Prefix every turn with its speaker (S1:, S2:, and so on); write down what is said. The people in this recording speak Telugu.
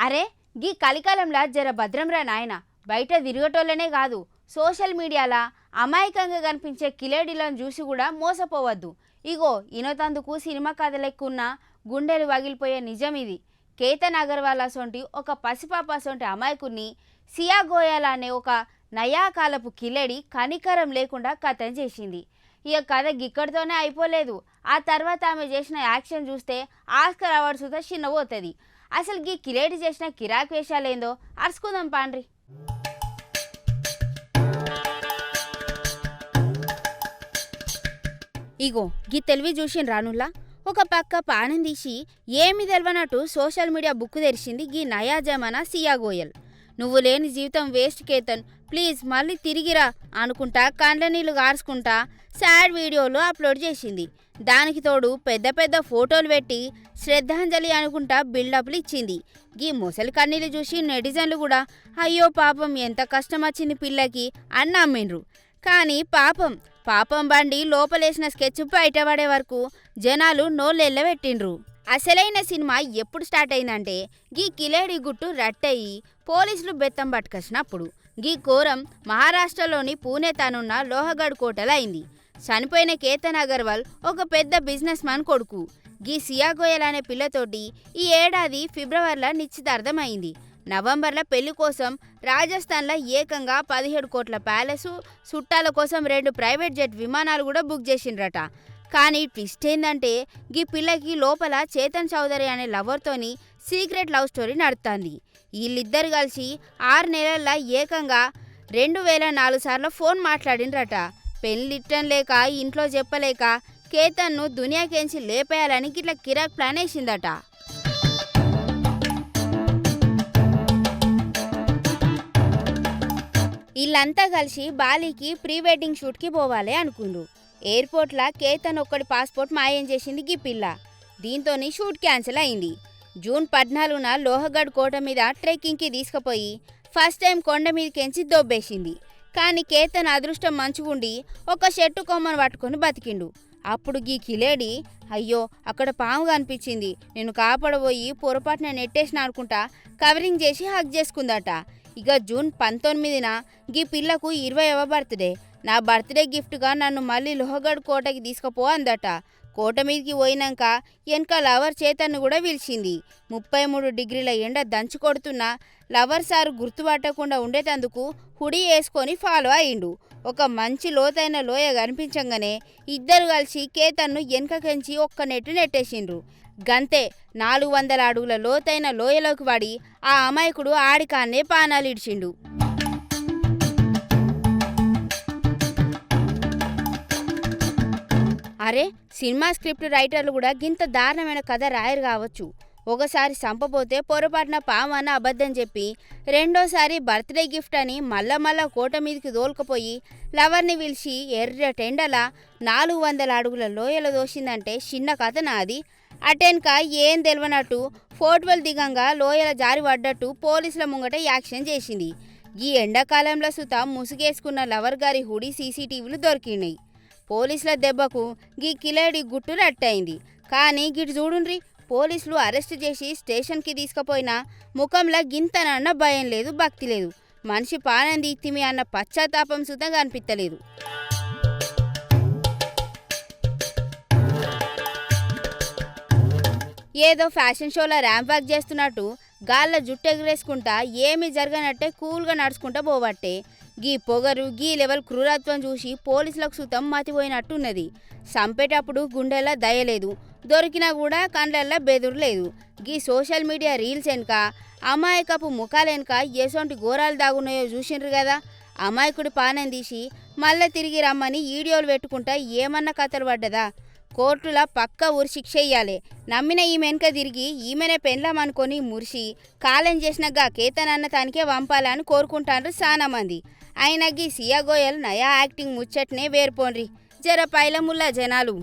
S1: అరే గీ కలికాలంలా జర భద్రంరా నాయన. బయట తిరిగేటోళ్ళనే కాదు, సోషల్ మీడియాలా అమాయకంగా కనిపించే కిలేడీలను చూసి కూడా మోసపోవద్దు. ఇగో ఇనతందుకు సినిమా కథ లెక్కున్న గుండెలు వగిలిపోయే నిజం ఇది. కేతన్ అగర్వాల్ అసొంటి ఒక పసిపాప అసొంటి అమాయకుని సియా గోయల్ అనే ఒక నయాకాలపు కిలేడి కనికరం లేకుండా కథం చేసింది. ఇక కథ గిక్కడితోనే అయిపోలేదు. ఆ తర్వాత ఆమె చేసిన యాక్షన్ చూస్తే ఆస్కర్ అవార్డు సుతా చిన్నపోతుంది. అసలు గీ కిలేడి చేసిన కిరాక్ వేషాలేందో అరుచుకుందాం పాండ్రి. ఇగో గీ తెలివి చూసిన రానుల్లా ఒక పక్క పానం తీసి ఏమి తెలవనట్టు సోషల్ మీడియా బుక్ తెరిచింది గీ నయా జమానా సియా గోయల్. నువ్వు లేని జీవితం వేస్ట్ కేతన్, ప్లీజ్ మళ్ళీ తిరిగిరా అనుకుంటా కండ్ల నీళ్లు గార్చుకుంటా సాడ్ వీడియోలు అప్లోడ్ చేసింది. దానికి తోడు పెద్ద పెద్ద ఫోటోలు పెట్టి శ్రద్ధాంజలి అనుకుంటా బిల్డప్లు ఇచ్చింది. గీ ముసలి కన్నీళ్ళు చూసి నెటిజన్లు కూడా అయ్యో పాపం ఎంత కష్టం వచ్చింది పిల్లకి అని నమ్మిండ్రు. కానీ పాపం బండి లోపలేసిన స్కెచ్ బయటపడే వరకు జనాలు నోళ్ళెళ్ళబెట్టిండ్రు. అసలైన సినిమా ఎప్పుడు స్టార్ట్ అయిందంటే గీ కిలేడి గుట్టు రట్టయి పోలీసులు బెత్తం పట్టుకొచ్చినప్పుడు. గీ ఘోరం మహారాష్ట్రలోని పూణే తనున్న లోహగఢ్ కోటలో అయింది. చనిపోయిన కేతన్ అగర్వాల్ ఒక పెద్ద బిజినెస్ మ్యాన్ కొడుకు. గీ సియా గోయల్ అనే పిల్లతోటి ఈ ఏడాది ఫిబ్రవరిలో నిశ్చితార్థమైంది. నవంబర్లో పెళ్లి కోసం రాజస్థాన్లో ఏకంగా 17 కోట్ల ప్యాలెసు, చుట్టాల కోసం 2 ప్రైవేట్ జెట్ విమానాలు కూడా బుక్ చేసిండ్రట. కానీ ట్విస్ట్ ఏందంటే గీ పిల్లకి లోపల చేతన్ చౌదరి అనే లవర్తోని సీక్రెట్ లవ్ స్టోరీ నడుస్తుంది. వీళ్ళిద్దరు కలిసి 6 నెలల్లో ఏకంగా 2004 సార్లు ఫోన్ మాట్లాడిండ్రట. పెళ్ళిట్టం లేక ఇంట్లో చెప్పలేక కేతన్ను దునియాకేంచి లేపేయాలని ఇట్లా కిరాక్ ప్లాన్ వేసిందట. వీళ్ళంతా కలిసి బాలీకి ప్రీ వెడ్డింగ్ షూట్కి పోవాలి అనుకుండ్రు. ఎయిర్పోర్ట్లో కేతన్ ఒక్కడి పాస్పోర్ట్ మాయం చేసింది గీ పిల్ల. దీంతోని షూట్ క్యాన్సిల్ అయింది. జూన్ 14న లోహగఢ్ కోట మీద ట్రెక్కింగ్కి తీసుకుపోయి ఫస్ట్ టైం కొండ మీదకెంచి దొబ్బేసింది. కానీ కేతన్ అదృష్టం మంచుగుండి ఒక చెట్టు కొమ్మను పట్టుకొని బతికిండు. అప్పుడు గీ కిలేడి అయ్యో అక్కడ పాము కనిపించింది, నేను కాపాడబోయి పొరపాటున నెట్టేసిన అనుకుంటా కవరింగ్ చేసి హగ్ చేసుకుందట. ఇక జూన్ 19న గీ పిల్లకు 20వ బర్త్డే. నా బర్త్డే గిఫ్ట్గా నన్ను మళ్ళీ లోహగఢ్ కోటకి తీసుకుపో అందట. కోట మీదకి పోయినాక వెనక లవర్ చేతన్ను కూడా పిలిచింది. 33 డిగ్రీల ఎండ దంచి కొడుతున్నా లవర్ సారు గుర్తుపట్టకుండా ఉండేటందుకు హుడీ వేసుకొని ఫాలో అయిండు. ఒక మంచి లోతైన లోయ కనిపించగానే ఇద్దరు కలిసి కేతన్ను వెనకకెంచి ఒక్క నెట్టు నెట్టేసిండ్రు. గంతే 400 అడుగుల లోతైన లోయలోకి పడి ఆ అమాయకుడు ఆడికాన్నే పానాలు ఇడిచిండు. అరే సినిమా స్క్రిప్ట్ రైటర్లు కూడా గింత దారుణమైన కథ రాయరు కావచ్చు. ఒకసారి సంపపోతే పొరపాటున పామన్న అబద్ధం చెప్పి రెండోసారి బర్త్డే గిఫ్ట్ అని మళ్ళా కోట మీదకి దోలుకుపోయి లవర్ని పిలిచి ఎర్ర టెండల 400 అడుగుల లోయలో దోసిందంటే చిన్న కథ నాది. అటెన్క ఏం తెలియనట్టు ఫోటోలు దిగంగా లోయల జారి పడ్డట్టు పోలీసుల ముంగట యాక్షన్ చేసింది. ఈ ఎండాకాలంలో సుతా ముసుగేసుకున్న లవర్ గారి హుడీ సీసీటీవీలు దొరికినాయి. పోలీసుల దెబ్బకు గీ కిలేడి గుట్టు రట్టయింది. కానీ గిటు చూడుండ్రి, పోలీసులు అరెస్ట్ చేసి స్టేషన్కి తీసుకుపోయినా ముఖంలో గింతనన్న భయం లేదు, భక్తి లేదు. మనిషి పానం దీక్తిమి అన్న పశ్చాత్తాపం సుతం కనిపించలేదు. ఏదో ఫ్యాషన్ షోలో ర్యాంప్ వాక్ చేస్తున్నట్టు గాల్లో జుట్టు ఎగరేసుకుంటా ఏమీ జరగనట్టే కూల్గా నడుచుకుంటా పోవట్టే. గీ పొగరు గీ లెవెల్ క్రూరత్వం చూసి పోలీసులకు సుతం మతిపోయినట్టున్నది. చంపేటప్పుడు గుండెల్లో దయలేదు, దొరికినా కూడా కండ్లల్లో బెదురు లేదు. గీ సోషల్ మీడియా రీల్స్ వెనుక అమాయకపు ముఖాల వెనుక ఎసొంటి ఘోరాలు దాగున్నాయో చూసిండ్రు కదా. అమాయకుడి పానం తీసి మళ్ళీ తిరిగి రమ్మని వీడియోలు పెట్టుకుంటా ఏమన్నా కథలు పడ్డదా? కోర్టుల పక్క ఊరి శిక్ష ఇయ్యాలి. నమ్మిన ఈమె వెనుక తిరిగి ఈమెనే పెండ్లామనుకొని మురిసి కాలం చేసినగా కేతన్ అన్న తనకే వంపాలని కోరుకుంటారు చాలా మంది. అయినా గీ సియా గోయల్ నయా యాక్టింగ్ ముచ్చట్నే వేర్పోన్రి, జర పైలముల్లా జనాలు.